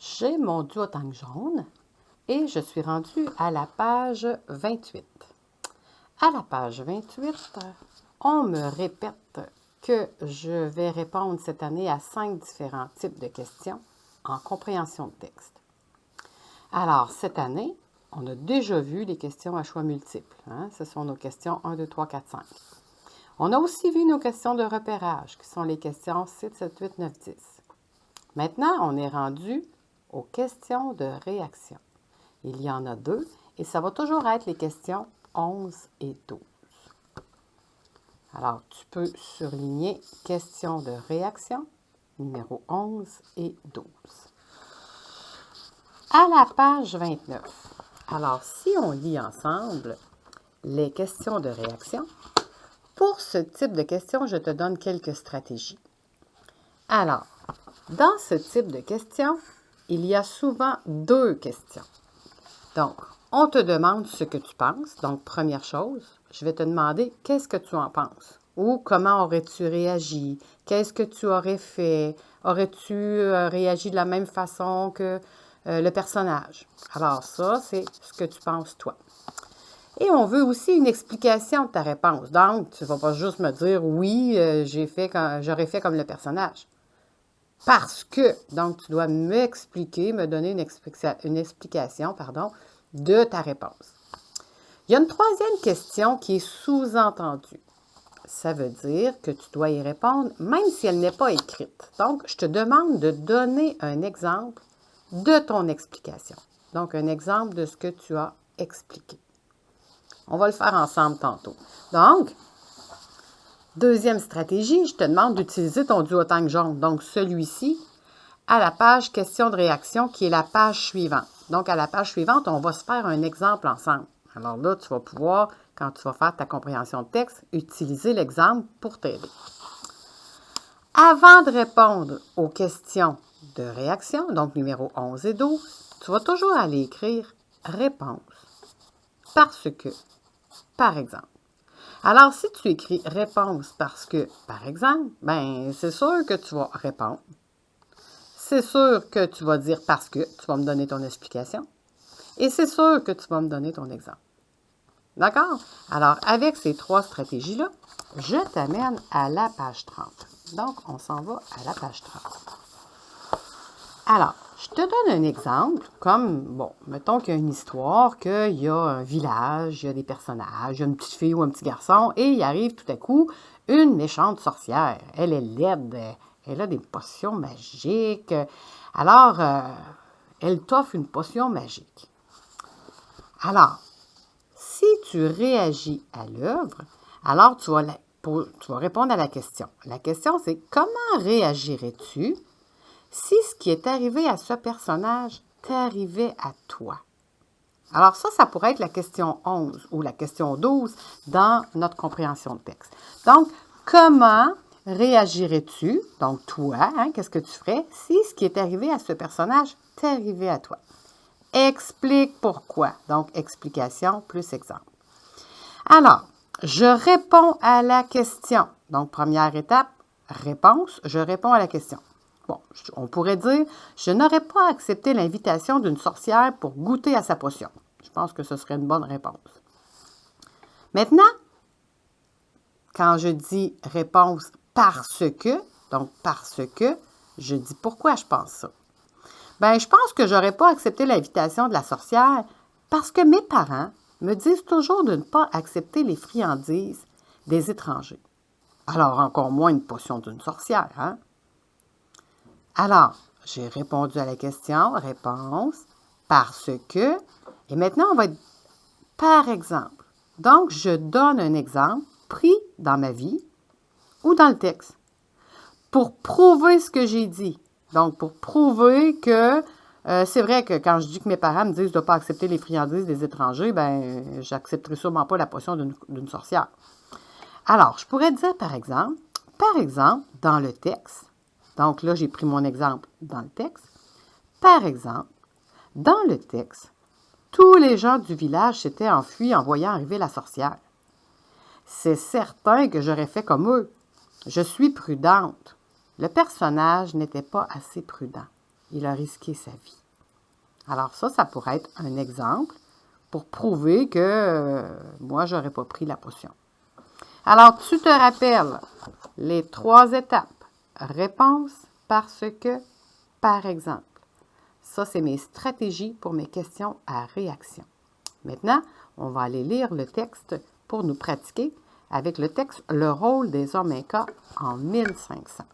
J'ai mon duotang jaune et je suis rendue à la page 28. À la page 28, on me répète que je vais répondre cette année à 5 différents types de questions en compréhension de texte. Alors, cette année, on a déjà vu les questions à choix multiples. Ce sont nos questions 1, 2, 3, 4, 5. On a aussi vu nos questions de repérage, qui sont les questions 6, 7, 8, 9, 10. Maintenant, on est rendu aux questions de réaction. Il y en a 2 et ça va toujours être les questions 11 et 12. Alors, tu peux surligner questions de réaction, numéro 11 et 12. À la page 29, alors si on lit ensemble les questions de réaction, pour ce type de questions, je te donne quelques stratégies. Alors, dans ce type de questions, il y a souvent 2 questions. Donc, on te demande ce que tu penses. Donc, première chose, je vais te demander qu'est-ce que tu en penses ou comment aurais-tu réagi, qu'est-ce que tu aurais fait, aurais-tu réagi de la même façon que le personnage. Alors ça, c'est ce que tu penses toi. Et on veut aussi une explication de ta réponse. Donc, tu ne vas pas juste me dire oui, j'aurais fait comme le personnage. Parce que, donc, tu dois m'expliquer, me donner une explication, de ta réponse. Il y a une troisième question qui est sous-entendue. Ça veut dire que tu dois y répondre même si elle n'est pas écrite. Donc, je te demande de donner un exemple de ton explication. Donc, un exemple de ce que tu as expliqué. On va le faire ensemble tantôt. Donc, deuxième stratégie, je te demande d'utiliser ton duotang jaune. Donc, celui-ci, à la page question de réaction qui est la page suivante. Donc, à la page suivante, on va se faire un exemple ensemble. Alors là, tu vas pouvoir, quand tu vas faire ta compréhension de texte, utiliser l'exemple pour t'aider. Avant de répondre aux questions de réaction, donc numéro 11 et 12, tu vas toujours aller écrire réponse parce que, par exemple. Alors, si tu écris réponse parce que, par exemple, ben c'est sûr que tu vas répondre. C'est sûr que tu vas dire parce que tu vas me donner ton explication. Et c'est sûr que tu vas me donner ton exemple. D'accord? Alors, avec ces 3 stratégies-là, je t'amène à la page 30. Donc, on s'en va à la page 30. Alors, je te donne un exemple, comme, bon, mettons qu'il y a une histoire, qu'il y a un village, il y a des personnages, il y a une petite fille ou un petit garçon, et il arrive tout à coup une méchante sorcière. Elle est laide, elle a des potions magiques. Alors, elle t'offre une potion magique. Alors, si tu réagis à l'œuvre, alors tu vas répondre à la question. La question, c'est comment réagirais-tu si ce qui est arrivé à ce personnage t'arrivait à toi? Alors ça pourrait être la question 11 ou la question 12 dans notre compréhension de texte. Donc, comment réagirais-tu, donc toi, qu'est-ce que tu ferais si ce qui est arrivé à ce personnage t'arrivait à toi? Explique pourquoi. Donc, explication plus exemple. Alors, je réponds à la question. Donc, première étape, réponse, je réponds à la question. Bon, on pourrait dire, je n'aurais pas accepté l'invitation d'une sorcière pour goûter à sa potion. Je pense que ce serait une bonne réponse. Maintenant, quand je dis réponse parce que, donc parce que, je dis pourquoi je pense ça. Bien, je pense que je n'aurais pas accepté l'invitation de la sorcière parce que mes parents me disent toujours de ne pas accepter les friandises des étrangers. Alors, encore moins une potion d'une sorcière, hein? Alors, j'ai répondu à la question, réponse, parce que, et maintenant, on va être par exemple. Donc, je donne un exemple pris dans ma vie ou dans le texte pour prouver ce que j'ai dit. Donc, pour prouver que c'est vrai que quand je dis que mes parents me disent de ne pas accepter les friandises des étrangers, ben, j'accepterai sûrement pas la potion d'une sorcière. Alors, je pourrais dire par exemple, dans le texte, donc là, j'ai pris mon exemple dans le texte, par exemple, dans le texte, tous les gens du village s'étaient enfuis en voyant arriver la sorcière. C'est certain que j'aurais fait comme eux. Je suis prudente. Le personnage n'était pas assez prudent. il a risqué sa vie. Alors ça pourrait être un exemple pour prouver que moi, je n'aurais pas pris la potion. Alors, tu te rappelles les 3 étapes. Réponse, parce que, par exemple. Ça, c'est mes stratégies pour mes questions à réaction. Maintenant, on va aller lire le texte pour nous pratiquer avec le texte « Le rôle des hommes incas en 1500 ».